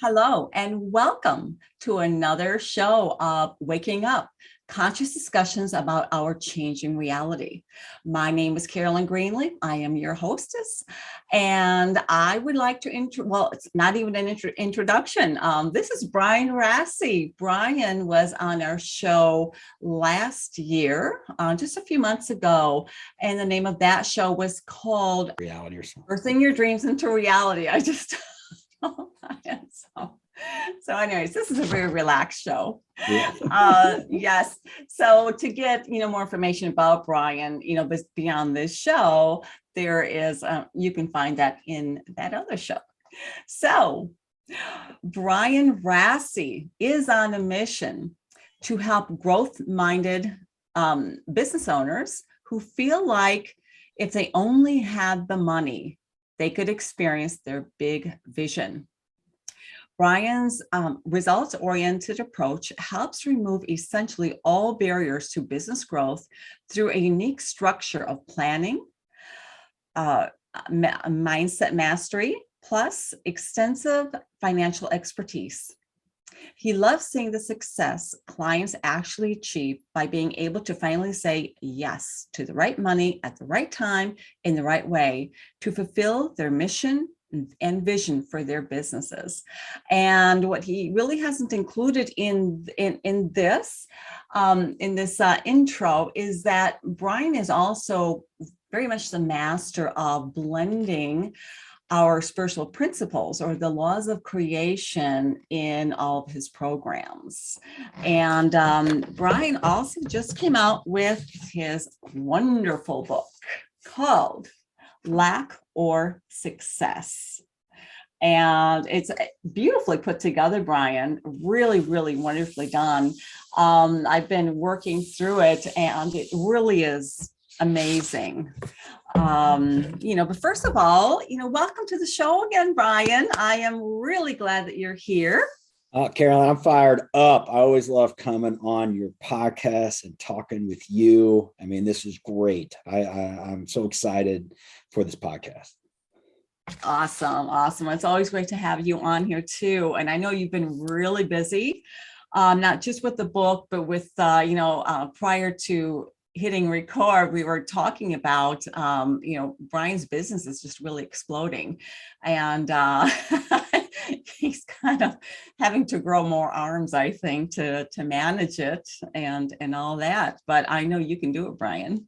Hello, and welcome to another show of Waking Up, conscious discussions about our changing reality. My name is Carolyn Greenlee. I am your hostess, and I would like to it's not even an introduction. This is Brian Rassi. Brian was on our show last year, just a few months ago, and the name of that show was called Reality or something. Birthing Your Dreams into Reality. So anyways, this is a very relaxed show. Yes. So to get, more information about Brian, beyond this show, there is, you can find that in that other show. So Brian Rassi is on a mission to help growth-minded business owners who feel like if they only had the money, they could experience their big vision. Brian's results-oriented approach helps remove essentially all barriers to business growth through a unique structure of planning, mindset mastery, plus extensive financial expertise. He loves seeing the success clients actually achieve by being able to finally say yes to the right money at the right time in the right way to fulfill their mission and vision for their businesses. And what he really hasn't included in this intro is that Brian is also very much the master of blending our spiritual principles or the laws of creation in all of his programs. And Brian also just came out with his wonderful book called Lack or Success. And it's beautifully put together, Brian, really, really wonderfully done. I've been working through it and it really is amazing. But first of all, welcome to the show again, Brian. I am really glad that you're here. Carolyn, I'm fired up. I always love coming on your podcast and talking with you. I mean, this is great. I'm so excited for this podcast. Awesome. It's always great to have you on here too. And I know you've been really busy, not just with the book, but with, prior to hitting record, we were talking about, Brian's business is just really exploding. And he's kind of having to grow more arms, I think, to manage it and all that. But I know you can do it, Brian.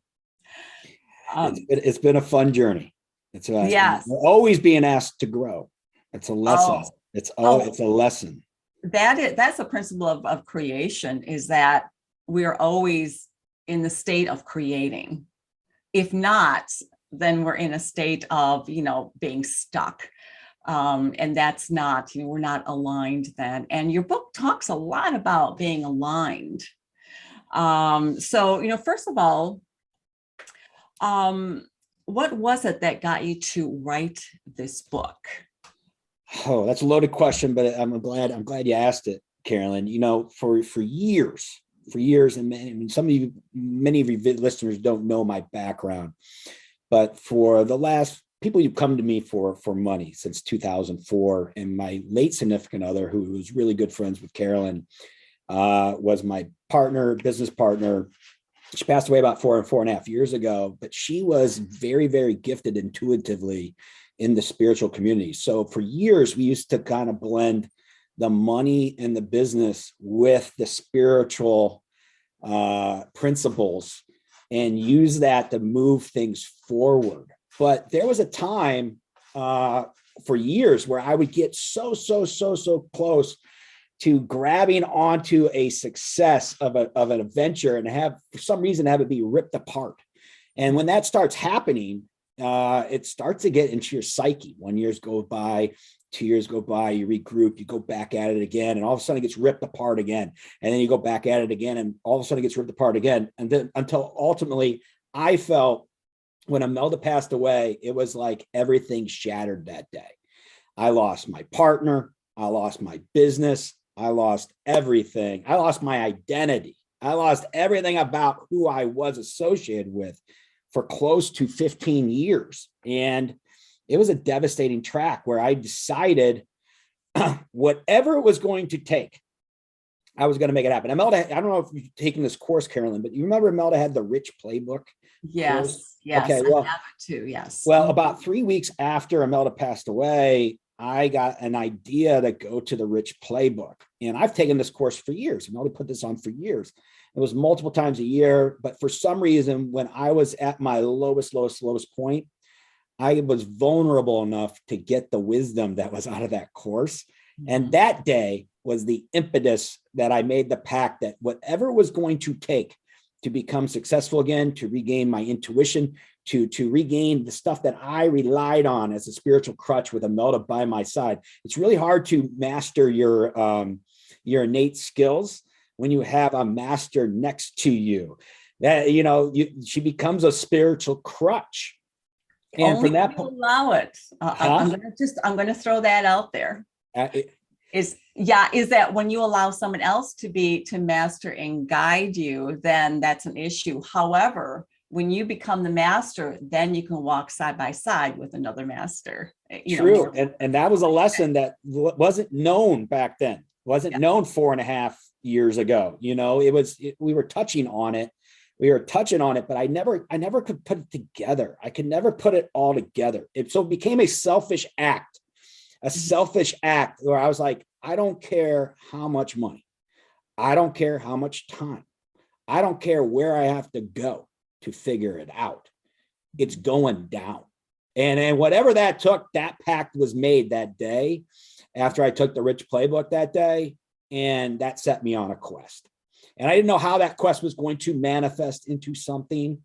It's been a fun journey. Yes. We're always being asked to grow. It's a lesson. It's a lesson. That's a principle of creation, is that we're always in the state of creating. If not, then we're in a state of, being stuck. And that's not, we're not aligned then. And your book talks a lot about being aligned. So, first of all, what was it that got you to write this book? Oh, that's a loaded question, but I'm glad you asked it, Carolyn. For years, and many of you listeners don't know my background, but for the last people who've come to me for money since 2004, and my late significant other, who was really good friends with Carolyn, was my business partner. She passed away about 4.5 years ago, but she was very, very gifted intuitively in the spiritual community. So for years, we used to kind of blend the money and the business with the spiritual principles and use that to move things forward. But there was a time for years where I would get so close to grabbing onto a success of an adventure and for some reason have it be ripped apart. And when that starts happening, it starts to get into your psyche. 1 year goes by, 2 years go by, you regroup, you go back at it again, and all of a sudden it gets ripped apart again. And then you go back at it again, and all of a sudden it gets ripped apart again. And then until ultimately I felt when Imelda passed away, it was like everything shattered that day. I lost my partner. I lost my business. I lost everything. I lost my identity. I lost everything about who I was associated with for close to 15 years. And it was a devastating track where I decided whatever it was going to take, I was going to make it happen. Imelda, I don't know if you've taken this course, Carolyn, but you remember Imelda had the Rich Playbook course? Yes, Okay, I well, have it too. Yes. well, about 3 weeks after Imelda passed away, I got an idea to go to the Rich Playbook. And I've taken this course for years. Imelda put this on for years. It was multiple times a year. But for some reason, when I was at my lowest point, I was vulnerable enough to get the wisdom that was out of that course. And that day was the impetus that I made the pact that whatever it was going to take to become successful again, to regain my intuition, to regain the stuff that I relied on as a spiritual crutch with Imelda by my side. It's really hard to master your innate skills when you have a master next to you. That, she becomes a spiritual crutch. And Only from that point, allow it. I'm going to throw that out there. Is that when you allow someone else to master and guide you, then that's an issue. However, when you become the master, then you can walk side by side with another master. True. And that was a lesson that wasn't known back then, wasn't known 4.5 years ago. We were touching on it. But I never could put it together. I could never put it all together. So it became a selfish act where I was like, I don't care how much money. I don't care how much time. I don't care where I have to go to figure it out. It's going down. And whatever that took, that pact was made that day after I took the Rich Playbook that day. And that set me on a quest. And I didn't know how that quest was going to manifest into something,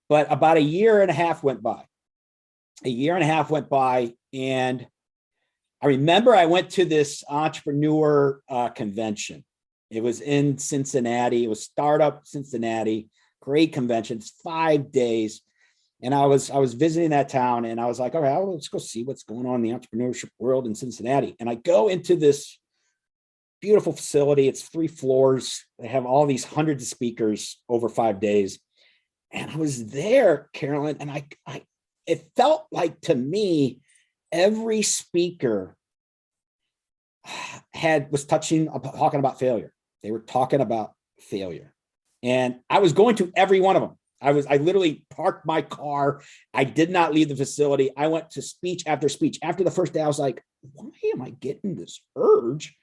but about a year and a half went by. And I remember I went to this entrepreneur convention. It was in Cincinnati. It was Startup Cincinnati, great convention. It's 5 days. And I was visiting that town, and I was like, all right, let's go see what's going on in the entrepreneurship world in Cincinnati. And I go into this beautiful facility. It's 3 floors. They have all these hundreds of speakers over 5 days. And I was there, Carolyn, and it felt like, to me, every speaker was talking about failure. They were talking about failure. And I was going to every one of them. I literally parked my car. I did not leave the facility. I went to speech after speech. After the first day, I was like, why am I getting this urge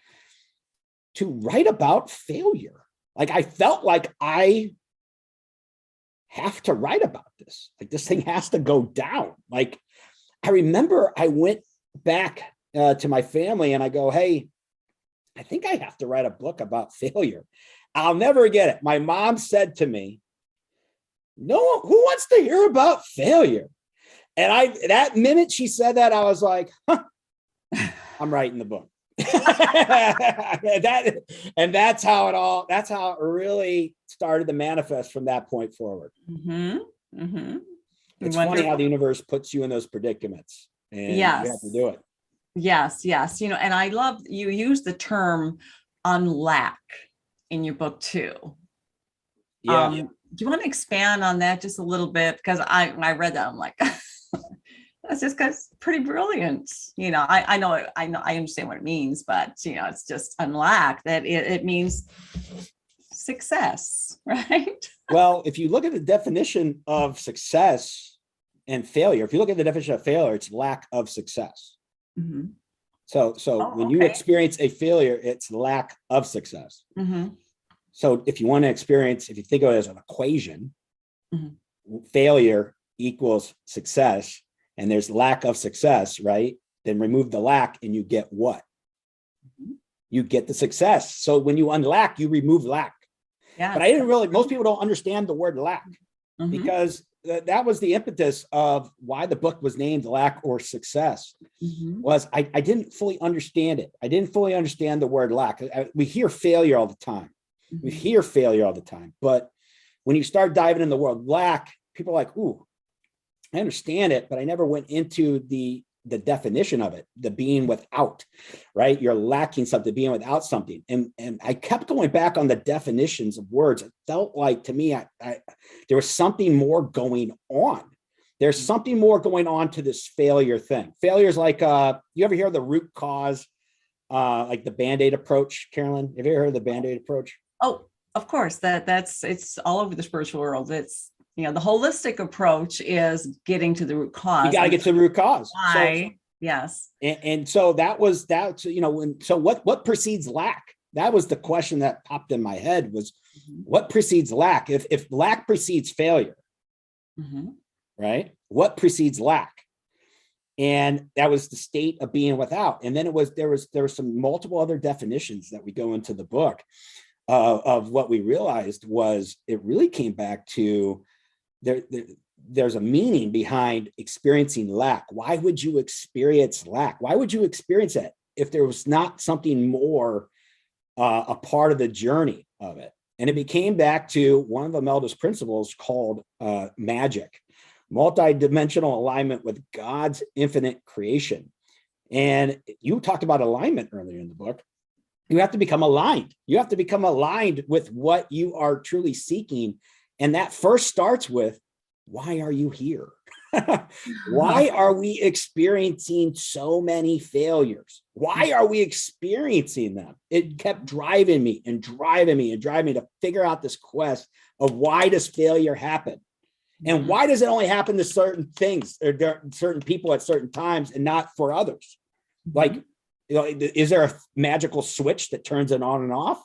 to write about failure? Like, I felt like I have to write about this. Like, this thing has to go down. Like, I remember I went back to my family and I go, hey, I think I have to write a book about failure. I'll never get it. My mom said to me, no one who wants to hear about failure. And that minute she said that, I was like, huh, I'm writing the book. That's how it really started to manifest from that point forward. Mm-hmm. Mm-hmm. It's funny how the universe puts you in those predicaments, and you have to do it. Yes. And I love you use the term unlack in your book too. Yeah. Do you want to expand on that just a little bit? Because I read that, I'm like, that's just pretty brilliant. I know, I understand what it means, but it's just unlack, that it means success, right? Well, if you look at the definition of success and failure, if you look at the definition of failure, it's lack of success. Mm-hmm. So when you experience a failure, it's lack of success. Mm-hmm. So if you think of it as an equation, mm-hmm. failure equals success, and there's lack of success, right? Then remove the lack and you get what? Mm-hmm. You get the success. So when you unlack, you remove lack. Yeah. But I didn't really, most people don't understand the word lack, mm-hmm. because that was the impetus of why the book was named Lack or Success. Mm-hmm. Was I didn't fully understand it. I didn't fully understand the word lack. We hear failure all the time. Mm-hmm. But when you start diving in the word lack, people are like, ooh, I understand it, but I never went into the definition of it, the being without, right? You're lacking something, being without something. And I kept going back on the definitions of words. It felt like, to me, there was something more going on. There's something more going on to this failure thing. Failure is like, you ever hear of the root cause like the Band-Aid approach, Carolyn? Have you ever heard of the Band-Aid approach? Oh, of course, it's all over the spiritual world. It's, the holistic approach is getting to the root You cause got to and get to the root cause. So, why. Yes. and so that was that, so what precedes lack? That was the question that popped in my head was, what precedes lack? If lack precedes failure, right? What precedes lack? And that was the state of being without. And then there was some multiple other definitions that we go into the book of what we realized was it really came back to there's a meaning behind experiencing lack. Why would you experience lack? Why would you experience it if there was not something more a part of the journey of it? And it became back to one of Imelda's principles called magic, multi-dimensional alignment with God's infinite creation. And you talked about alignment earlier in the book. You have to become aligned. You have to become aligned with what you are truly seeking. And that first starts with, why are you here? Why are we experiencing so many failures? Why are we experiencing them? It kept driving me to figure out this quest of why does failure happen? And why does it only happen to certain things or certain people at certain times and not for others? Like, is there a magical switch that turns it on and off?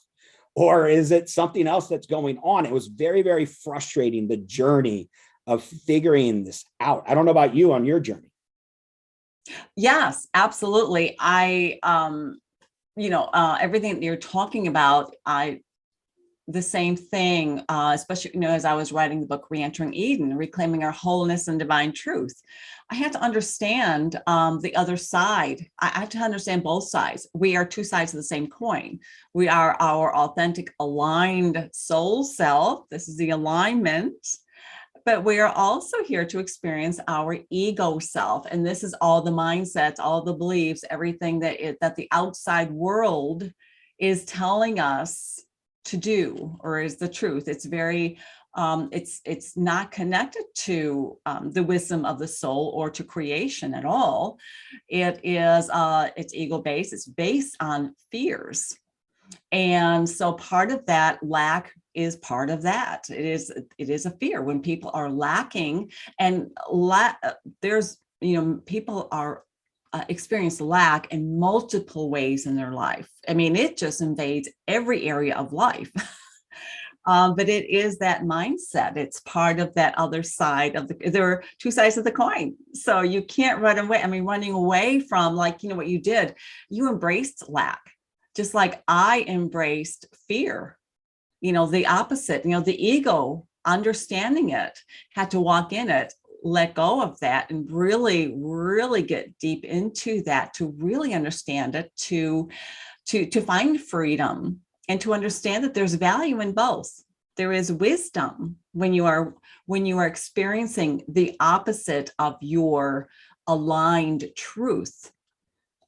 Or is it something else that's going on? It was very, very frustrating, the journey of figuring this out. I don't know about you on your journey. Yes, absolutely. Everything that you're talking about, the same thing, especially, as I was writing the book, Re-entering Eden, Reclaiming Our Wholeness and Divine Truth. I had to understand the other side. I had to understand both sides. We are two sides of the same coin. We are our authentic, aligned soul self. This is the alignment. But we are also here to experience our ego self. And this is all the mindsets, all the beliefs, everything that the outside world is telling us to do, or is the truth. It's very, it's not connected to the wisdom of the soul or to creation at all. It's ego-based. It's based on fears. And so part of that lack is part of that. It is a fear when people are lacking, and there's, people are experience lack in multiple ways in their life. I mean, it just invades every area of life. But it is that mindset. It's part of that other side there are two sides of the coin. So you can't run away. I mean, running away from, what you did, you embraced lack, just like I embraced fear. The opposite, the ego, understanding it, had to walk in it, let go of that, and really, really get deep into that to really understand it, to find freedom, and to understand that there's value in both. There is wisdom when you are experiencing the opposite of your aligned truth.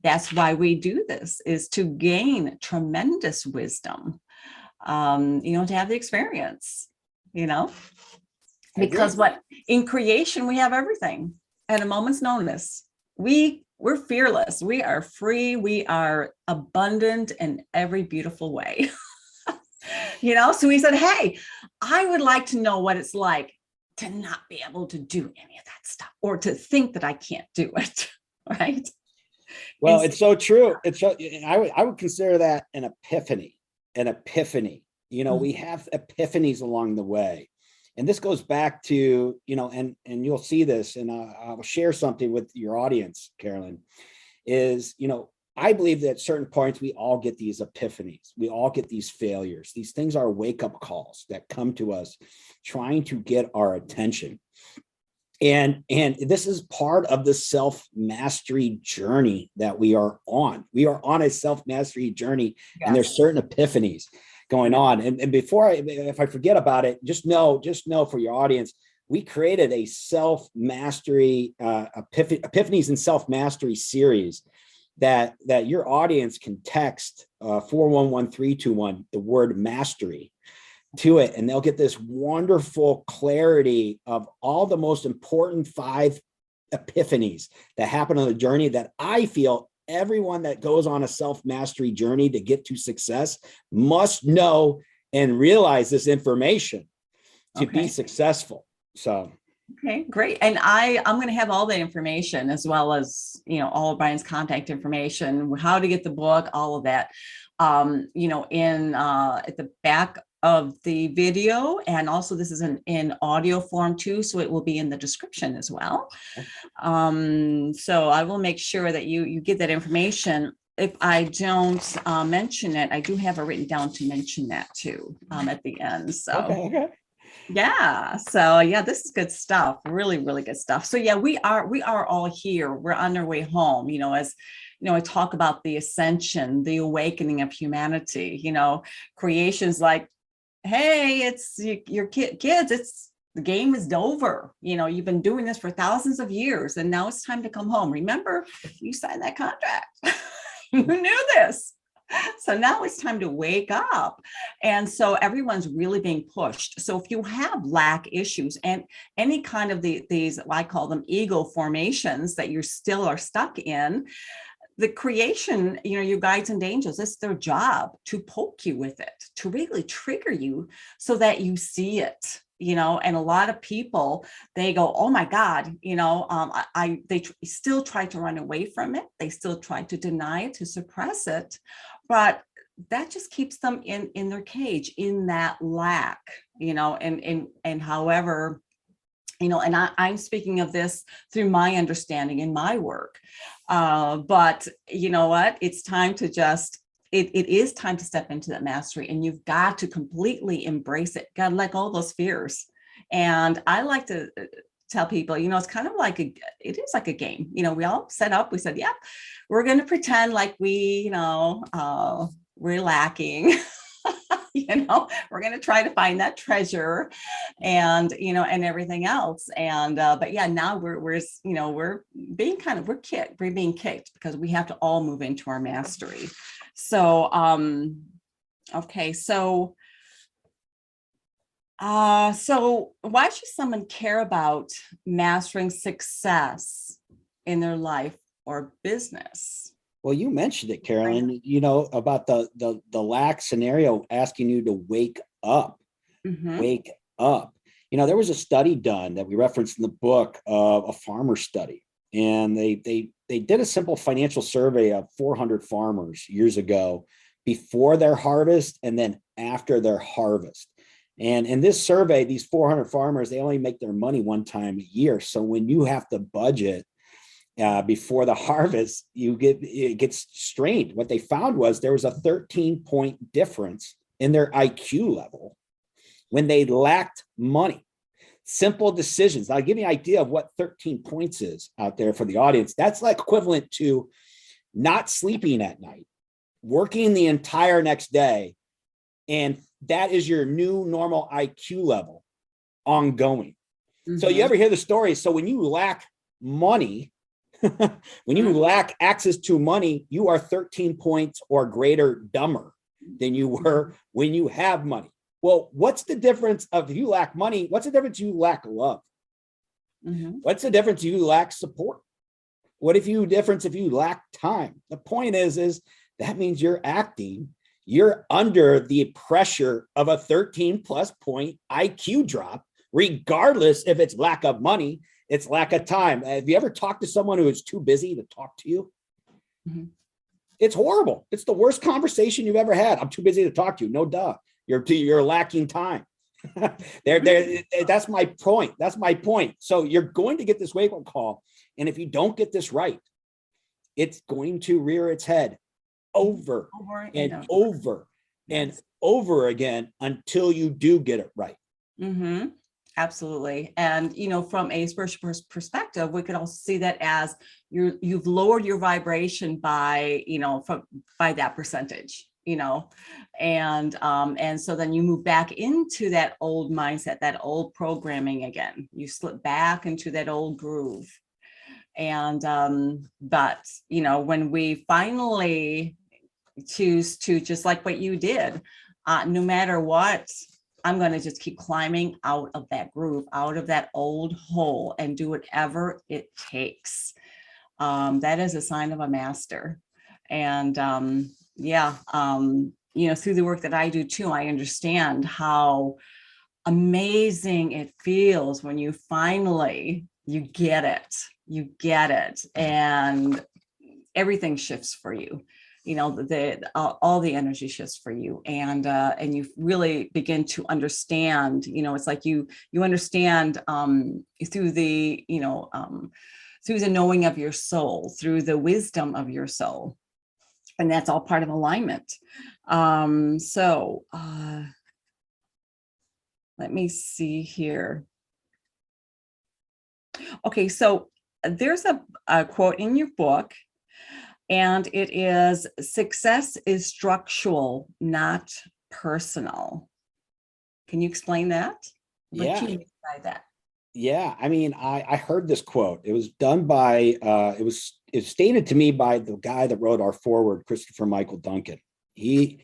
That's why we do this, is to gain tremendous wisdom. To have the experience, because in creation, we have everything at a moment's notice. We're fearless. We are free. We are abundant in every beautiful way. So we said, hey, I would like to know what it's like to not be able to do any of that stuff, or to think that I can't do it. Right. Well, it's so true. I would consider that an epiphany. We have epiphanies along the way. And this goes back to, and you'll see this, and I'll share something with your audience, Carolyn, is, I believe that at certain points, we all get these epiphanies. We all get these failures. These things are wake-up calls that come to us trying to get our attention. And this is part of the self-mastery journey that we are on. We are on a self-mastery journey, yes. And there's certain epiphanies going on. And if I forget about it, just know for your audience, we created a self-mastery, epiphanies and self-mastery series that your audience can text 411321, the word mastery, to it, and they'll get this wonderful clarity of all the most important 5 epiphanies that happen on the journey that I feel everyone that goes on a self-mastery journey to get to success must know and realize this information to be successful. So okay, great. And I'm going to have all the information, as well as, all of Brian's contact information, how to get the book, all of that, in at the back of the video. And also this is in audio form too, so it will be in the description as well. So I will make sure that you get that information. If I don't mention it, I do have it written down to mention that too at the end. So okay. yeah. So yeah, this is good stuff. Really, really good stuff. So yeah, we are all here. We're on our way home, as I talk about the ascension, the awakening of humanity, creation's like, hey, it's your kids, it's the game is over. You've been doing this for thousands of years, and now it's time to come home. Remember, you signed that contract. You knew this. So now it's time to wake up. And so everyone's really being pushed. So if you have lack issues and any kind of these, I call them ego formations that you still are stuck in, the creation, your guides and angels, it's their job to poke you with it, to really trigger you so that you see it. And a lot of people, they go, oh my God, they still try to run away from it. They still try to deny it, to suppress it, but that just keeps them in their cage, in that lack, and however, and I'm speaking of this through my understanding in my work. But you know what? It's time to it is time to step into that mastery, and you've got to completely embrace it. Got to let go of those fears. And I like to tell people, it's kind of like it is like a game. We all set up, we said, yeah, we're going to pretend like we're lacking. We're going to try to find that treasure and, and everything else. And, but yeah, now we're being we're being kicked because we have to all move into our mastery. So, okay. So why should someone care about mastering success in their life or business? Well, you mentioned it, Carolyn, about the lack scenario, asking you to wake up, wake up. There was a study done that we referenced in the book of a farmer study, and they did a simple financial survey of 400 farmers years ago, before their harvest and then after their harvest. And in this survey, these 400 farmers, they only make their money one time a year. So when you have to budget before the harvest, it gets strained. What they found was there was a 13-point difference in their IQ level when they lacked money. Simple decisions. I'll give you an idea of what 13 points is out there for the audience. That's like equivalent to not sleeping at night, working the entire next day, and that is your new normal IQ level ongoing. So you ever hear the story? So when you lack money, when you lack access to money, you are 13 points or greater dumber than you were when you have money. Well, what's the difference of if you lack money? What's the difference if you lack love? What's the difference if you lack support? What if you lack time? The point is that means you're under the pressure of a 13 plus point IQ drop, regardless if it's lack of money, it's lack of time. Have you ever talked to someone who is too busy to talk to you? It's horrible. It's the worst conversation you've ever had. I'm too busy to talk to you. No, duh. You're lacking time. That's my point. That's my point. So you're going to get this wake-up call. And if you don't get this right, it's going to rear its head over and over and over again until you do get it right. Absolutely. And, from a spiritual perspective, we could also see that as you've lowered your vibration by, by that percentage, and so then you move back into that old mindset, that old programming again. You slip back into that old groove. And, but, when we finally choose to, just like what you did, no matter what, I'm going to just keep climbing out of that groove, out of that old hole, and do whatever it takes. that is a sign of a master. And through the work that I do too, I understand how amazing it feels when you finally, you get it, and everything shifts for you. All the energy shifts for you, and you really begin to understand. It's like you understand through the through the knowing of your soul, through the wisdom of your soul, and that's all part of alignment. Let me see here. Okay, so there's a quote in your book, and it is, "Success is structural, not personal." Can you explain that? What do you mean by that? Yeah. I mean, I heard this quote. It was done by, it was stated to me by the guy that wrote our foreword, Christopher Michael Duncan. He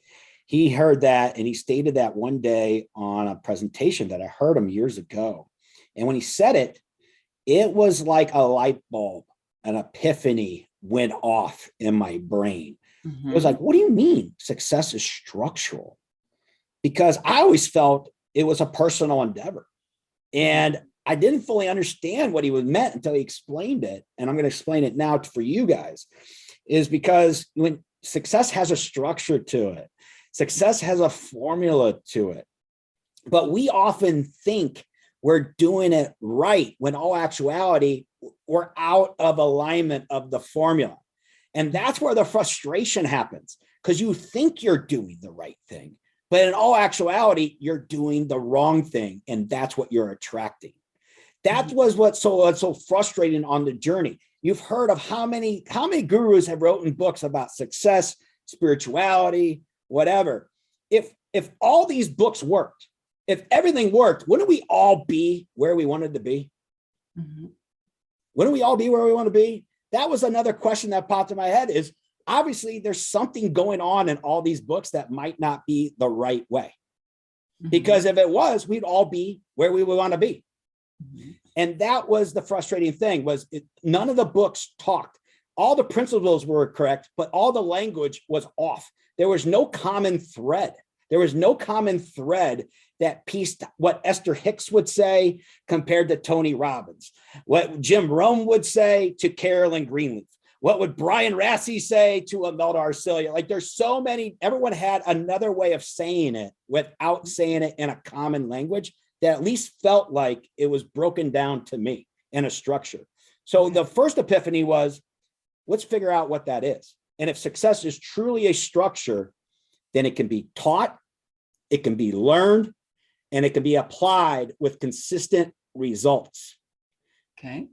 heard that, and he stated that one day on a presentation that I heard him years ago. And when he said it, it was like a light bulb, an epiphany went off in my brain. It was like, what do you mean success is structural? Because I always felt it was a personal endeavor. And I didn't fully understand what he was meant until he explained it. And I'm going to explain it now for you guys, is because when success has a structure to it, success has a formula to it, but we often think we're doing it right when all actuality, we're out of alignment of the formula. And that's where the frustration happens, because you think you're doing the right thing, but in all actuality, you're doing the wrong thing. And that's what you're attracting. That was what's so frustrating on the journey. You've heard of how many gurus have written books about success, spirituality, whatever. If all these books worked, if everything worked, wouldn't we all be where we wanted to be? Wouldn't we all be where we want to be? That was another question that popped in my head, is obviously there's something going on in all these books that might not be the right way. Because if it was, we'd all be where we would want to be. And that was the frustrating thing, was none of the books talked. All the principles were correct, but all the language was off. There was no common thread. There was no common thread that pieced what Esther Hicks would say compared to Tony Robbins, what Jim Rome would say to Carolyn Greenleaf, what would Brian Rassi say to Imelda Arcelia. Like, there's so many, everyone had another way of saying it without saying it in a common language that at least felt like it was broken down to me in a structure. So the first epiphany was, let's figure out what that is. And if success is truly a structure, then it can be taught, it can be learned, and it can be applied with consistent results. Okay.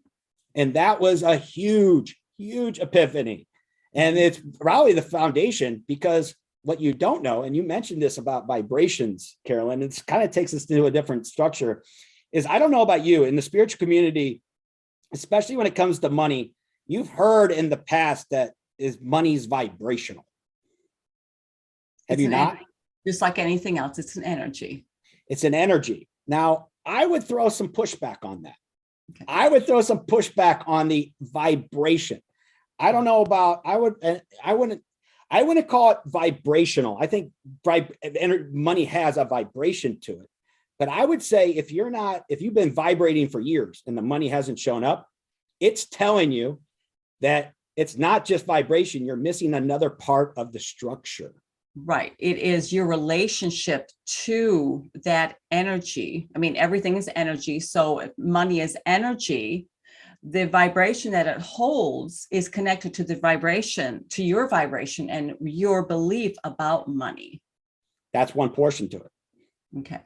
And that was a huge, huge epiphany. And it's probably the foundation, because what you don't know, and you mentioned this about vibrations, Carolyn, it kind of takes us to a different structure, is I don't know about you, in the spiritual community, especially when it comes to money, you've heard in the past that money's vibrational. Have you not? Just like anything else, it's an energy. It's an energy. Now, I would throw some pushback on that. Okay. I would throw some pushback on the vibration. I don't know about, I wouldn't call it vibrational. I think money has a vibration to it. But I would say if you've been vibrating for years and the money hasn't shown up, it's telling you that it's not just vibration. You're missing another part of the structure. Right. It is your relationship to that energy. I mean, everything is energy. So if money is energy, the vibration that it holds is connected to the vibration, to your vibration and your belief about money. That's one portion to it. Okay.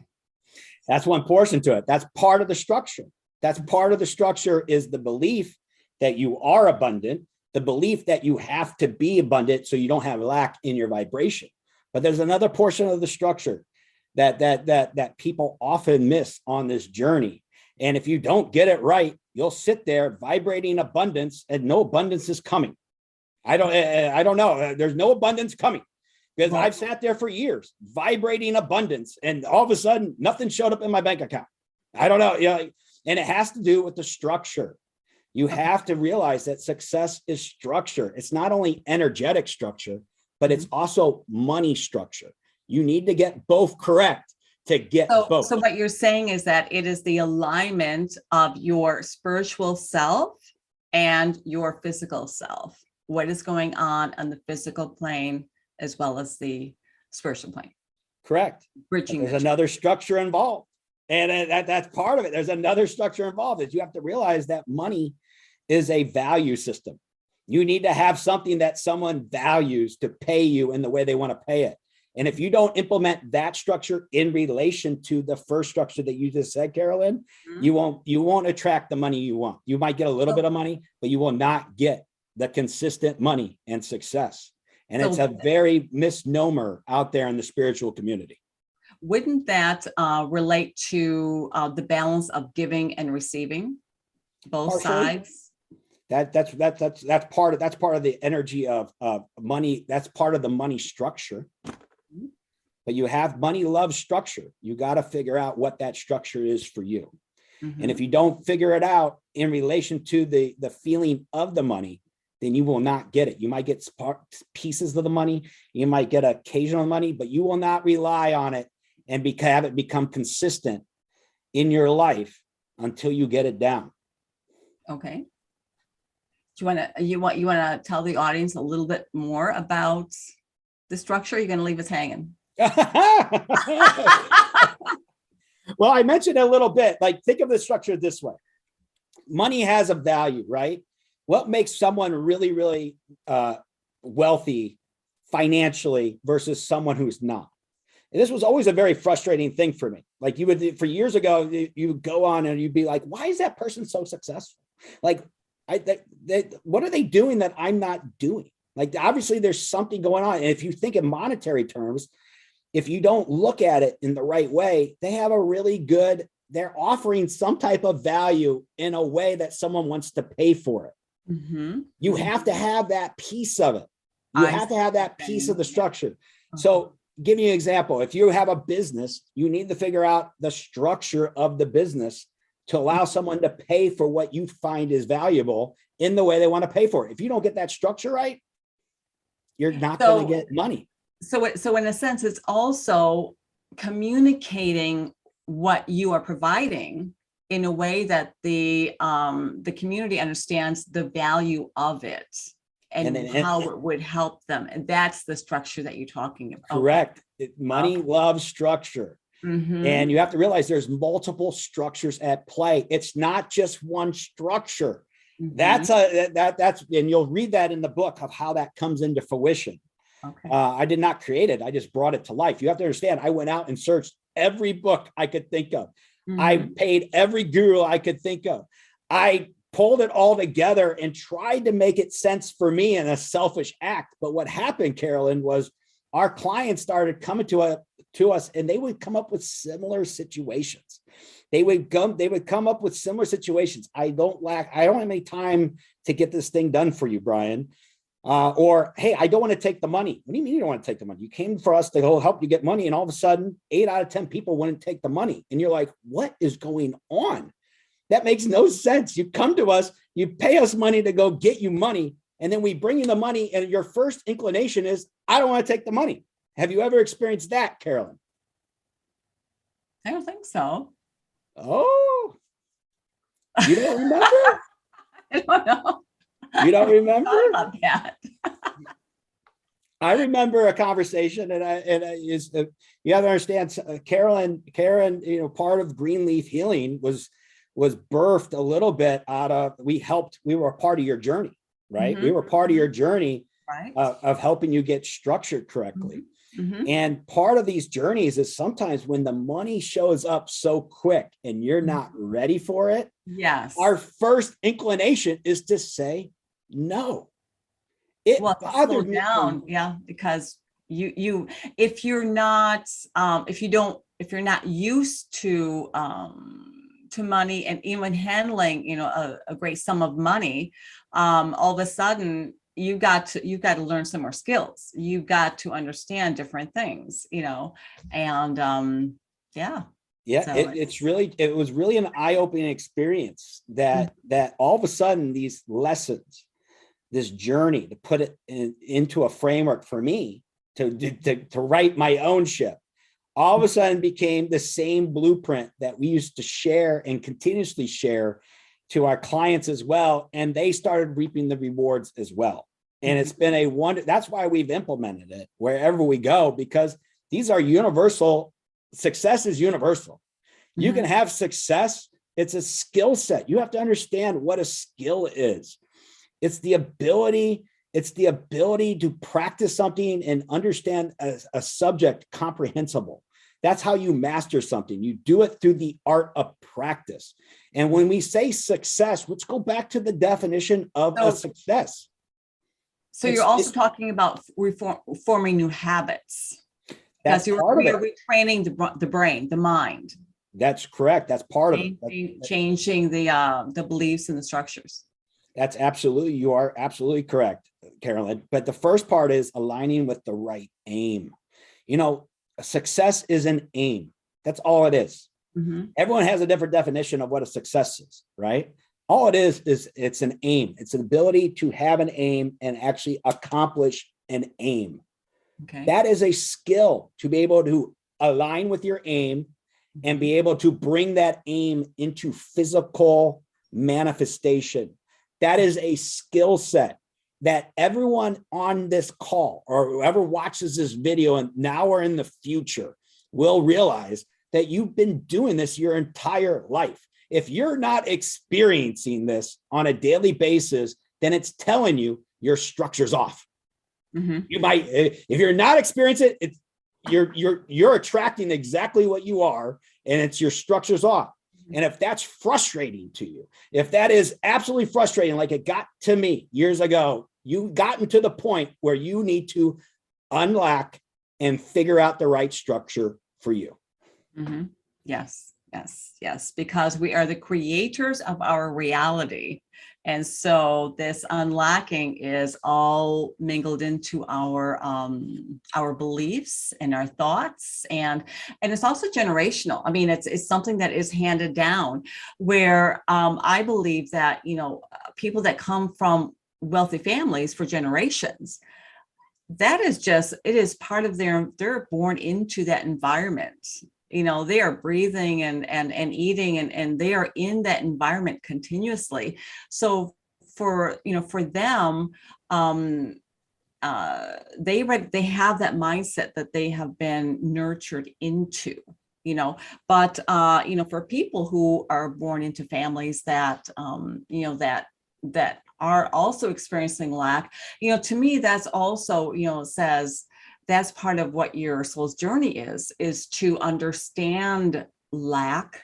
That's one portion to it. That's part of the structure. That's part of the structure, is the belief that you are abundant, the belief that you have to be abundant so you don't have lack in your vibration. But there's another portion of the structure that people often miss on this journey. And if you don't get it right, you'll sit there vibrating abundance and no abundance is coming. I don't know. There's no abundance coming, because I've sat there for years vibrating abundance and all of a sudden nothing showed up in my bank account. I don't know. And it has to do with the structure. You have to realize that success is structure. It's not only energetic structure, but it's also money structure. You need to get both correct to get both. So what you're saying is that it is the alignment of your spiritual self and your physical self. What is going on the physical plane as well as the spiritual plane. Correct. Bridging. There's another structure involved. And that's part of it. There's another structure involved. Is you have to realize that money is a value system. You need to have something that someone values to pay you in the way they want to pay it. And if you don't implement that structure in relation to the first structure that you just said, Carolyn, you won't attract the money you want. You might get a little bit of money, but you will not get the consistent money and success. And it's a very misnomer out there in the spiritual community. Wouldn't that relate to the balance of giving and receiving, both sides? That's part of the energy of money. That's part of the money structure. But you have money love structure. You got to figure out what that structure is for you. And if you don't figure it out in relation to the feeling of the money, then you will not get it. You might get pieces of the money. You might get occasional money, but you will not rely on it and have it become consistent in your life until you get it down. Okay. Do you want to tell the audience a little bit more about the structure? You're going to leave us hanging. Well, I mentioned a little bit, like think of the structure this way. Money has a value, right? What makes someone really, really wealthy financially versus someone who's not? And this was always a very frustrating thing for me. Like for years ago, you would go on and you'd be like, why is that person so successful? Like, what are they doing that I'm not doing? Like, obviously there's something going on. And if you think in monetary terms, if you don't look at it in the right way, they have a really good, they're offering some type of value in a way that someone wants to pay for it. You have to have that piece of it. You have to have that piece of the structure. So give you an example. If you have a business, you need to figure out the structure of the business to allow someone to pay for what you find is valuable in the way they want to pay for it. If you don't get that structure right, you're not going to get money. So in a sense, it's also communicating what you are providing in a way that the community understands the value of it and how it would help them. And that's the structure that you're talking about. Correct. Money loves structure. And you have to realize there's multiple structures at play. It's not just one structure. That's and you'll read that in the book of how that comes into fruition. I did not create it. I just brought it to life. You have to understand, I went out and searched every book I could think of. I paid every guru I could think of. I pulled it all together and tried to make it sense for me in a selfish act. But what happened, Carolyn, was our clients started coming to us and they would come up with similar situations. They would come up with similar situations. I don't have any time to get this thing done for you, Brian. Or, hey, I don't want to take the money. What do you mean you don't want to take the money? You came for us to help you get money. And all of a sudden, 8 out of 10 people wouldn't take the money. And you're like, what is going on? That makes no sense. You come to us, you pay us money to go get you money. And then we bring you the money. And your first inclination is, I don't want to take the money. Have you ever experienced that, Carolyn? I don't think so. Oh, you don't remember? I don't know. You don't remember? I love that. I remember a conversation, you have to understand, Karen, part of Greenleaf Healing was birthed a little bit out of, we were a part of your journey, right? We were part of your journey of helping you get structured correctly. And part of these journeys is sometimes when the money shows up so quick and you're not ready for it. Yes. Our first inclination is to say no. It bothered me down. Yeah, because if you're not used to money and even handling, a great sum of money, all of a sudden you've got to learn some more skills. You've got to understand different things, and yeah. Yeah, So it was really an eye-opening experience that all of a sudden these lessons, this journey to put it into a framework for me to write my own ship, all of a sudden became the same blueprint that we used to share and continuously share to our clients as well. And they started reaping the rewards as well. And it's been a wonder. That's why we've implemented it wherever we go, because these are universal. Success is universal. You can have success. It's a skill set. You have to understand what a skill is. It's the ability to practice something and understand a subject comprehensible. That's how you master something. You do it through the art of practice. And when we say success, let's go back to the definition of a success. So you're also talking about forming new habits. That's part of it. You're retraining the brain, the mind. That's correct. That's part of it. Changing the beliefs and the structures. You are absolutely correct, Carolyn. But the first part is aligning with the right aim. Success is an aim. That's all it is. Everyone has a different definition of what a success is, right? All it is it's an aim. It's an ability to have an aim and actually accomplish an aim. Okay. That is a skill, to be able to align with your aim and be able to bring that aim into physical manifestation. That is a skill set that everyone on this call or whoever watches this video and now or in the future will realize that you've been doing this your entire life. If you're not experiencing this on a daily basis, then it's telling you your structure's off. You might, if you're not experiencing it, you're attracting exactly what you are, and it's your structure's off. And if that's frustrating to you, if that is absolutely frustrating, like it got to me years ago, you've gotten to the point where you need to unlock and figure out the right structure for you. Yes, because we are the creators of our reality. And so this unlocking is all mingled into our beliefs and our thoughts, and it's also generational. I mean, it's something that is handed down, where I believe that people that come from wealthy families for generations, that is it is part of they're born into that environment. They are breathing and eating and they are in that environment continuously. So for them, they have that mindset that they have been nurtured into, but for people who are born into families that, that are also experiencing lack, to me, that's also, says, that's part of what your soul's journey is to understand lack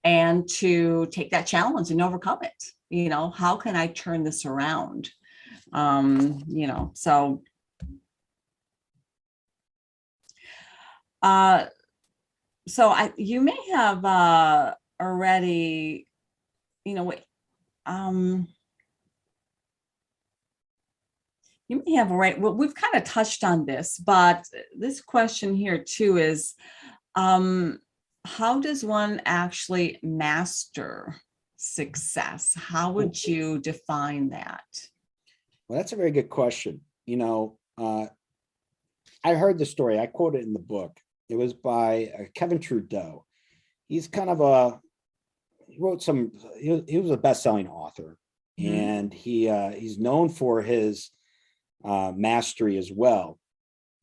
and to take that challenge and overcome it. How can I turn this around? So you may have already, you may have already, well, we've kind of touched on this, but this question here too is, how does one actually master success? How would you define that? Well, that's a very good question. I heard the story. I quote it in the book. It was by Kevin Trudeau. He's kind of he wrote he was a best-selling author, and he's known for his mastery as well,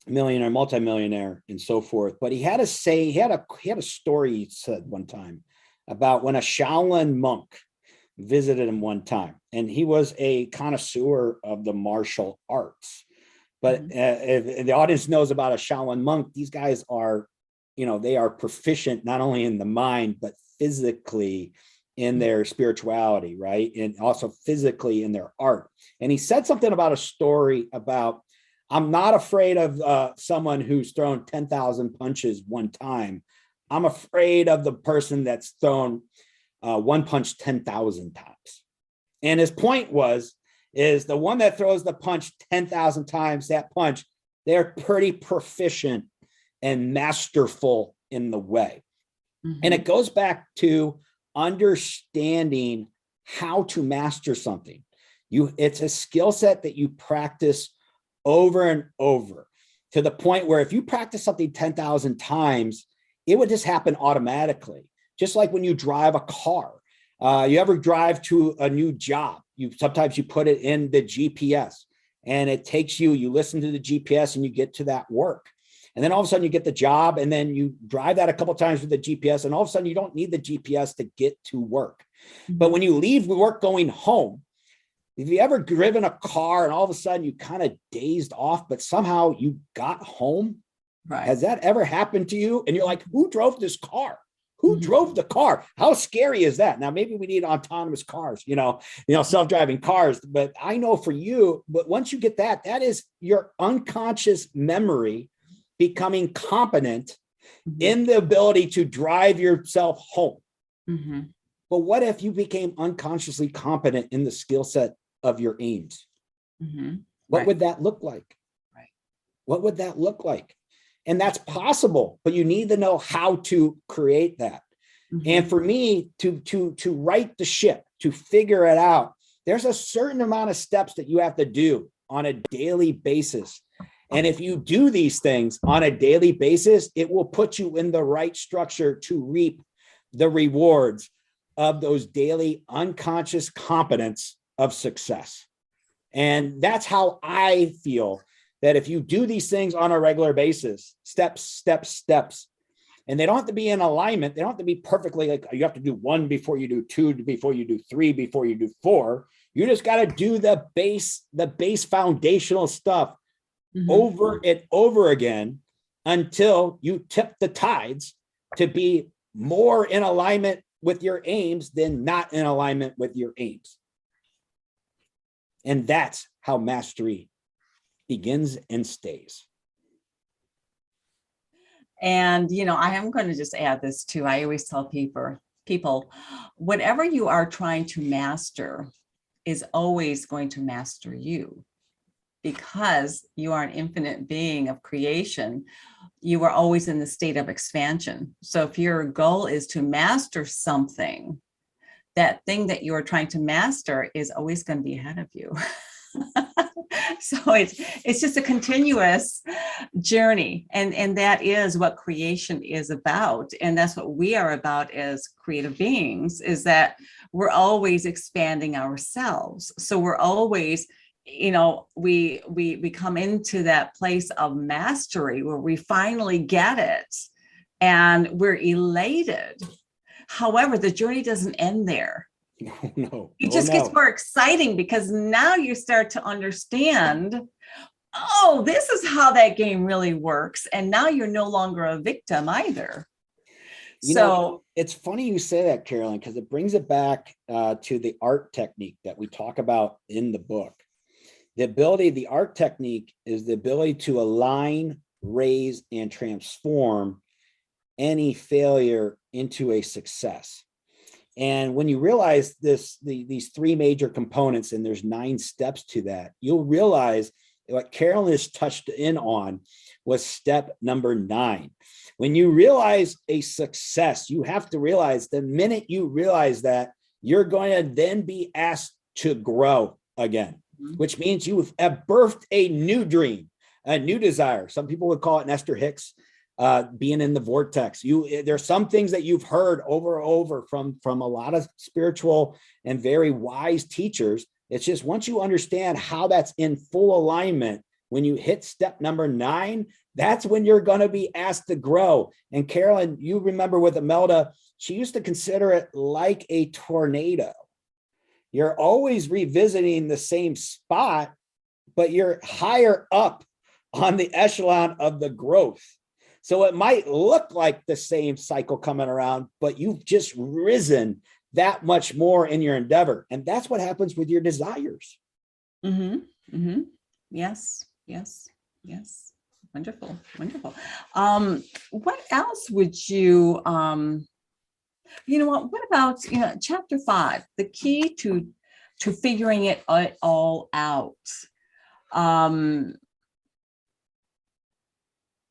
millionaire, multimillionaire, and so forth. But he had a story he said one time about when a Shaolin monk visited him one time, and he was a connoisseur of the martial arts. But if the audience knows about a Shaolin monk, these guys are, they are proficient not only in the mind, but physically in their spirituality, right? And also physically in their art. And he said something about a story about, I'm not afraid of someone who's thrown 10,000 punches one time. I'm afraid of the person that's thrown one punch 10,000 times. And his point is the one that throws the punch 10,000 times, that punch, they're pretty proficient and masterful in the way. And it goes back to understanding how to master something. It's a skill set that you practice over and over, to the point where if you practice something 10,000 times, it would just happen automatically. Just like when you drive a car, you ever drive to a new job, sometimes you put it in the GPS and it takes you listen to the GPS and you get to that work. And then all of a sudden you get the job, and then you drive that a couple of times with the GPS, and all of a sudden you don't need the GPS to get to work. But when you leave work going home, have you ever driven a car and all of a sudden you kind of dazed off, but somehow you got home? Right. Has that ever happened to you? And you're like, who drove this car? Who drove the car? How scary is that? Now, maybe we need autonomous cars, self-driving cars. But I know for you, but once you get that is your unconscious memory becoming competent in the ability to drive yourself home. But what if you became unconsciously competent in the skill set of your aims? What would that look like? What would that look like? And that's possible, but you need to know how to create that. And for me to right the ship, to figure it out, there's a certain amount of steps that you have to do on a daily basis. And if you do these things on a daily basis, it will put you in the right structure to reap the rewards of those daily unconscious competence of success. And that's how I feel, that if you do these things on a regular basis, steps, and they don't have to be in alignment. They don't have to be perfectly like you have to do 1 before you do 2, before you do 3, before you do 4. You just got to do the base foundational stuff over and over again until you tip the tides to be more in alignment with your aims than not in alignment with your aims. And that's how mastery begins and stays. And, I am going to just add this too. I always tell people, whatever you are trying to master is always going to master you, because you are an infinite being of creation. You are always in the state of expansion. So if your goal is to master something, that thing that you are trying to master is always going to be ahead of you. So it's just a continuous journey. And that is what creation is about. And that's what we are about as creative beings, is that we're always expanding ourselves. So we're always, we come into that place of mastery where we finally get it and we're elated. However, the journey doesn't end there. No. It just gets more exciting, because now you start to understand, this is how that game really works. And now you're no longer a victim either. It's funny you say that, Carolyn, because it brings it back to the art technique that we talk about in the book. The art technique is the ability to align, raise, and transform any failure into a success. And when you realize these 3 major components, and there's 9 steps to that, you'll realize what Carolyn has touched in on was step number 9. When you realize a success, you have to realize the minute you realize that, you're going to then be asked to grow again, which means you have birthed a new dream, a new desire. Some people would call it Nestor Hicks, being in the vortex. There's some things that you've heard over and over from a lot of spiritual and very wise teachers. It's just once you understand how that's in full alignment, when you hit step number 9, that's when you're going to be asked to grow. And Carolyn, you remember with Imelda, she used to consider it like a tornado. You're always revisiting the same spot, but you're higher up on the echelon of the growth. So it might look like the same cycle coming around, but you've just risen that much more in your endeavor. And that's what happens with your desires. Yes. Wonderful. What else would you, what about, chapter 5, the key to figuring it all out?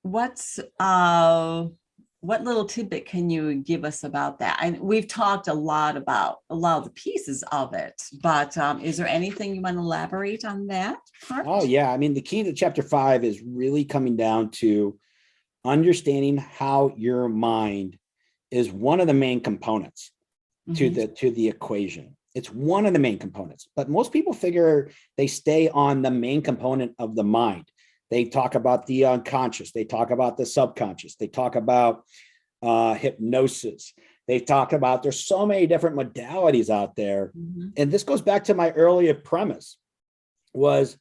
What's what little tidbit can you give us about that? And we've talked a lot about a lot of the pieces of it, but is there anything you want to elaborate on that part? Oh, yeah. I mean, the key to chapter 5 is really coming down to understanding how your mind is one of the main components to the equation. It's one of the main components, but most people figure they stay on the main component of the mind. They talk about the unconscious. They talk about the subconscious. They talk about hypnosis. They talk about, there's so many different modalities out there. And this goes back to my earlier premise, was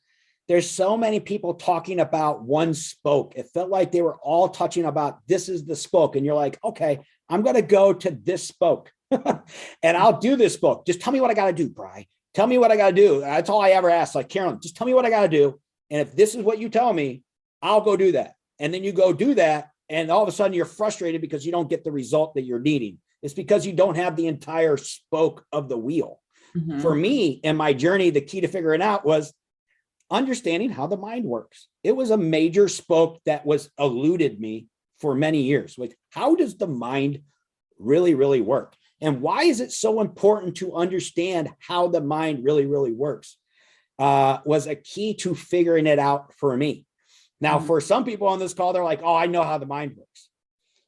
there's so many people talking about one spoke. It felt like they were all touching about, this is the spoke. And you're like, okay, I'm going to go to this spoke and I'll do this spoke. Just tell me what I got to do, Brian. Tell me what I got to do. That's all I ever ask. Like, Carolyn, just tell me what I got to do. And if this is what you tell me, I'll go do that. And then you go do that. And all of a sudden you're frustrated because you don't get the result that you're needing. It's because you don't have the entire spoke of the wheel. For me, in my journey, the key to figuring out was understanding how the mind works. It was a major spoke that was eluded me for many years. Like, how does the mind really, really work? And why is it so important to understand how the mind really, really works? Was a key to figuring it out for me. Now, for some people on this call, they're like, oh, I know how the mind works.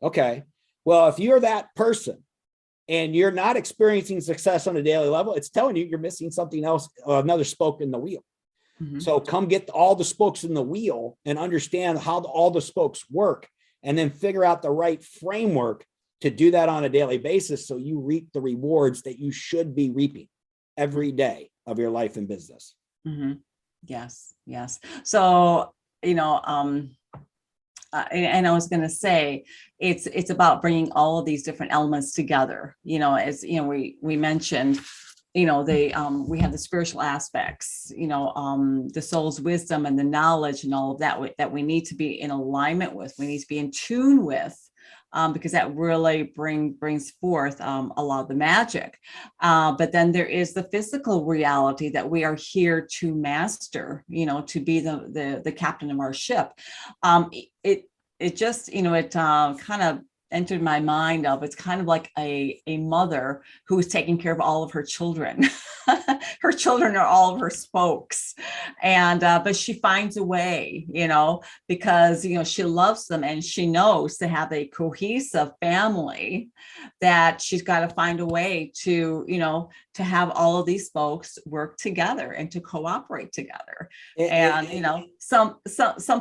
Okay. Well, if you're that person and you're not experiencing success on a daily level, it's telling you you're missing something else, another spoke in the wheel. So come get all the spokes in the wheel and understand how all the spokes work, and then figure out the right framework to do that on a daily basis so you reap the rewards that you should be reaping every day of your life and business. Yes. So, and I was going to say, it's about bringing all of these different elements together. As we mentioned, we have the spiritual aspects, the soul's wisdom and the knowledge and all of that that we need to be in alignment with. We need to be in tune with. Because that really brings forth a lot of the magic. But then there is the physical reality that we are here to master, to be the captain of our ship. It just, it kind of entered my mind of, it's kind of like a mother who is taking care of all of her children. Her children are all of her spokes, and but she finds a way, because she loves them, and she knows to have a cohesive family that she's got to find a way to to have all of these spokes work together and to cooperate together. Some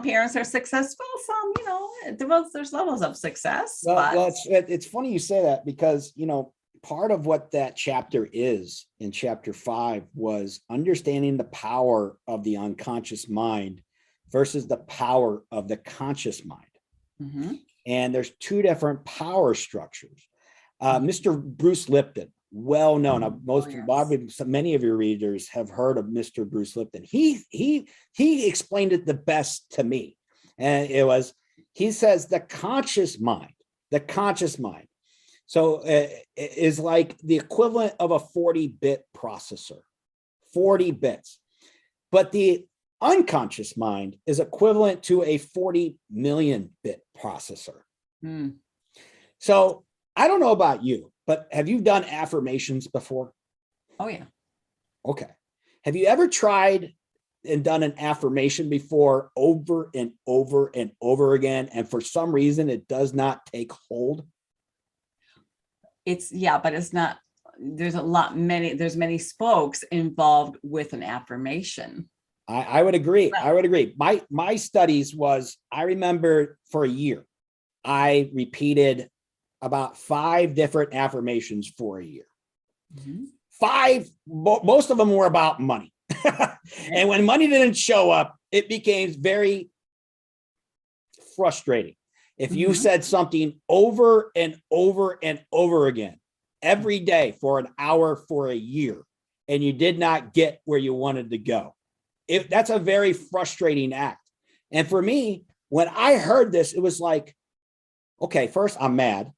parents are successful, some there's levels of success. Well, it's funny you say that, because part of what that chapter is in chapter 5 was understanding the power of the unconscious mind versus the power of the conscious mind. And there's two different power structures. Mr. Bruce Lipton, well known. Many of your readers have heard of Mr. Bruce Lipton. He explained it the best to me. And he says the conscious mind. So it is like the equivalent of a 40-bit processor, 40 bits. But the unconscious mind is equivalent to a 40 million bit processor. So I don't know about you, but have you done affirmations before? Oh, yeah. Okay. Have you ever tried and done an affirmation before over and over and over again, and for some reason it does not take hold? But it's not, there's many spokes involved with an affirmation. I would agree. I would agree. My studies was, I remember for a year, I repeated about 5 different affirmations for a year. 5, most of them were about money. And when money didn't show up, it became very frustrating. If you said something over and over and over again, every day for an hour for a year, and you did not get where you wanted to go, that's a very frustrating act. And for me, when I heard this, it was like, okay, first I'm mad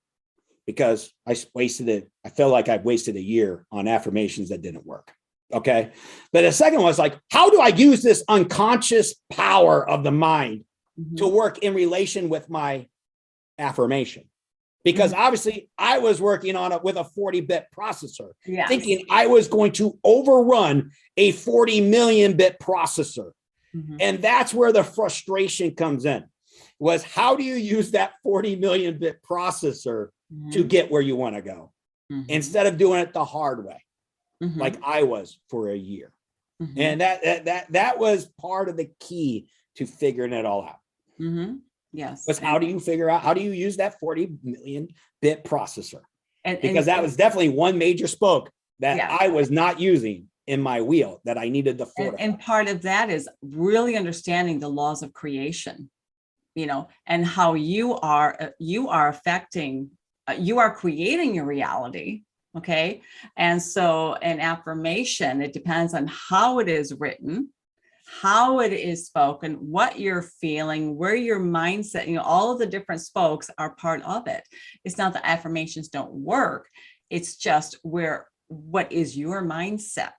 because I feel like I've wasted a year on affirmations that didn't work. Okay. But the second one was like, how do I use this unconscious power of the mind to work in relation with my affirmation? because obviously I was working on it with a 40-bit processor, Yes. thinking I was going to overrun a 40 million bit processor. And that's where the frustration comes in, was how do you use that 40 million bit processor to get where you want to go instead of doing it the hard way, like I was for a year. And that was part of the key to figuring it all out. Yes. Was how do you figure out, how do you use that 40 million bit processor? Because that was and definitely one major spoke that yes. I was not using in my wheel that I needed to fortify. And part of that is really understanding the laws of creation, you know, and how you are affecting, you are creating your reality. Okay. And so an affirmation, it depends on how it is written, how it is spoken, what you're feeling, where your mindset, you know, all of the different spokes are part of it. It's not that affirmations don't work. It's just what is your mindset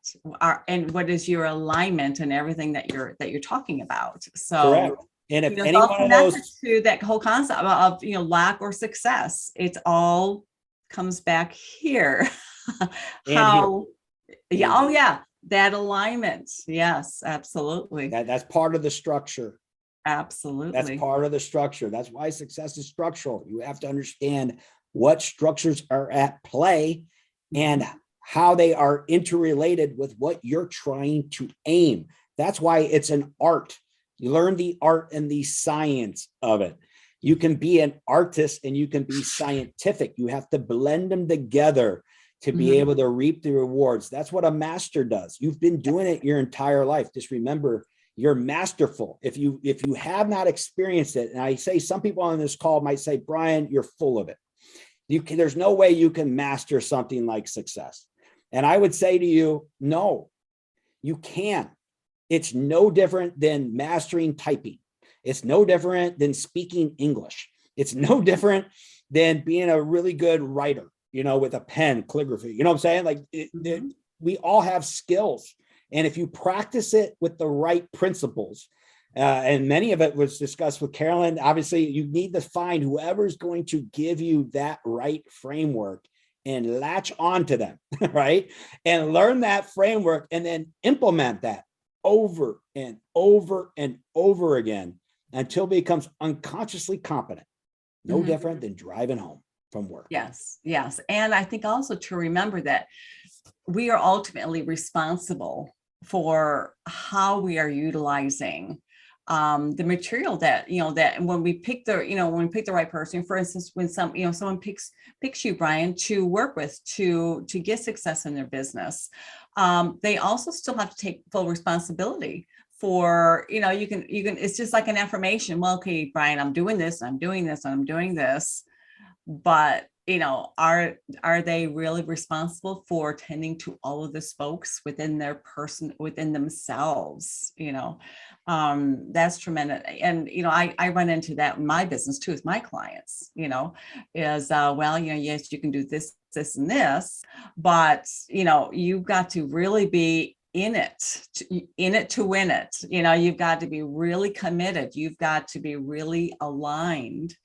and what is your alignment and everything that you're talking about. So correct. And if you know, any one of those, to that whole concept of, you know, lack or success, it's all comes back here. How here. oh yeah, that alignment. Yes, absolutely. That's part of the structure. Absolutely. That's part of the structure. That's why success is structural. You have to understand what structures are at play and how they are interrelated with what you're trying to aim. That's why it's an art. You learn the art and the science of it. You can be an artist and you can be scientific. You have to blend them together to be able to reap the rewards. That's what a master does. You've been doing it your entire life. Just remember, you're masterful. If you have not experienced it, and I say some people on this call might say, Brian, you're full of it. There's no way you can master something like success. And I would say to you, no, you can. It's no different than mastering typing. It's no different than speaking English. It's no different than being a really good writer, you know, with a pen, calligraphy. You know what I'm saying? Like we all have skills. And if you practice it with the right principles, and many of it was discussed with Carolyn, obviously you need to find whoever's going to give you that right framework and latch onto them, right? And learn that framework and then implement that over and over and over again until it becomes unconsciously competent. No different than driving home from work. Yes, yes. And I think also to remember that we are ultimately responsible for how we are utilizing the material that, you know, that when we pick the, you know, when we pick the right person, for instance, when someone picks you, Brian, to work with, to get success in their business, they also still have to take full responsibility for, you know, you can, it's just like an affirmation. Well, okay, Brian, I'm doing this, I'm doing this, I'm doing this. But, you know, are they really responsible for tending to all of the spokes within their person, within themselves? You know, that's tremendous. And, you know, I run into that in my business too, with my clients, you know, is, well, you know, yes, you can do this, this, and this, but, you know, you've got to really be in it to win it. You know, you've got to be really committed. You've got to be really aligned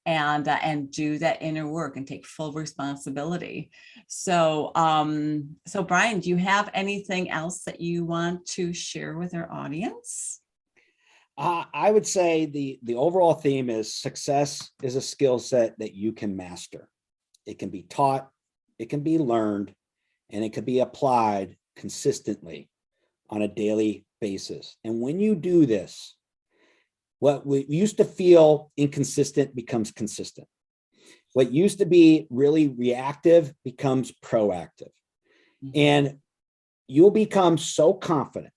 and do that inner work and take full responsibility. So, so Brian, do you have anything else that you want to share with our audience? I would say the overall theme is success is a skill set that you can master. It can be taught, it can be learned, and it can be applied consistently on a daily basis. And when you do this, what we used to feel inconsistent becomes consistent. What used to be really reactive becomes proactive. And you'll become so confident,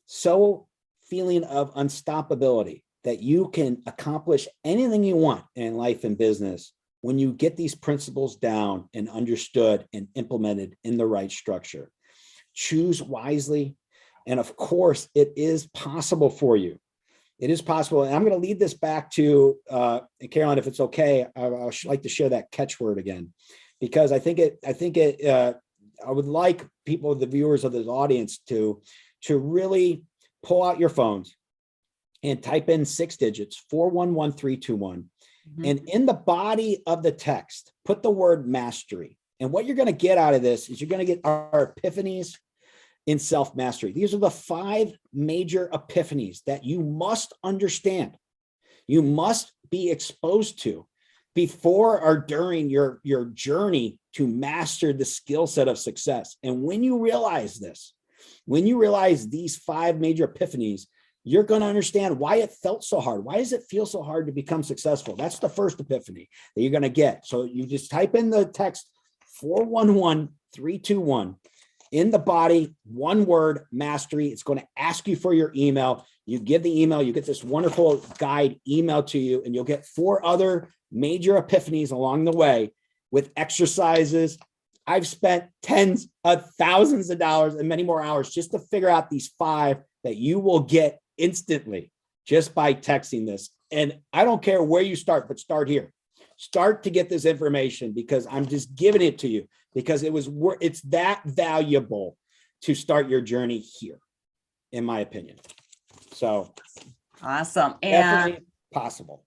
so feeling of unstoppability that you can accomplish anything you want in life and business when you get these principles down and understood and implemented in the right structure. Choose wisely. And of course, it is possible for you. It is possible. And I'm going to lead this back to, Carolyn, if it's okay, I would like to share that catchword again, because I would like people, the viewers of this audience, to really pull out your phones and type in 6 digits, 411321, Mhm. And in the body of the text, put the word mastery. And what you're going to get out of this is you're going to get our epiphanies in self-mastery. These are the 5 major epiphanies that you must understand. You must be exposed to before or during your journey to master the skill set of success. And when you realize this, when you realize these 5 major epiphanies, you're going to understand why it felt so hard. Why does it feel so hard to become successful? That's the first epiphany that you're going to get. So you just type in the text 411321 in the body, one word, mastery. It's going to ask you for your email. You give the email, you get this wonderful guide emailed to you, and you'll get 4 other major epiphanies along the way with exercises. I've spent tens of thousands of dollars and many more hours just to figure out these 5 that you will get instantly just by texting this. And I don't care where you start, but start here. Start to get this information, because I'm just giving it to you because it's that valuable to start your journey here, in my opinion. So Awesome. And definitely possible.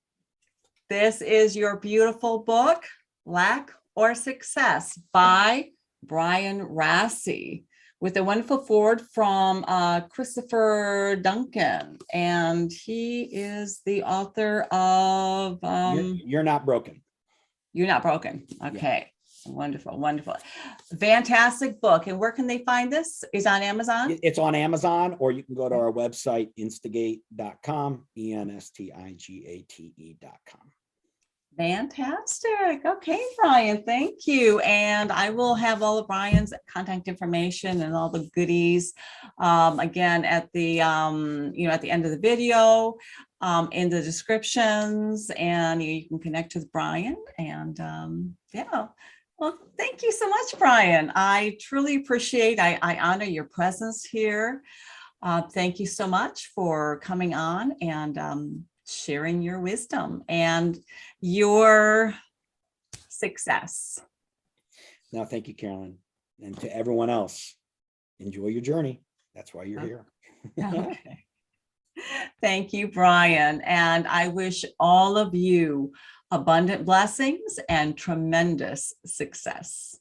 this is your beautiful book, Lack or Success by Brian Rassi, with a wonderful foreword from Christopher Duncan. And he is the author of You're Not Broken. You're Not Broken. Okay. Yeah. Wonderful. Wonderful. Fantastic book. And where can they find this? Is on Amazon? It's on Amazon, or you can go to our website, instigate.com, instigate.com. Fantastic. Okay, Brian, thank you. And I will have all of Brian's contact information and all the goodies again at the at the end of the video, in the descriptions, and you can connect with Brian. And yeah. Well, thank you so much, Brian. I truly appreciate, I honor your presence here. Thank you so much for coming on and sharing your wisdom and your success. No, thank you, Carolyn. And to everyone else, enjoy your journey. That's why you're here. Okay. Thank you, Brian. And I wish all of you abundant blessings and tremendous success.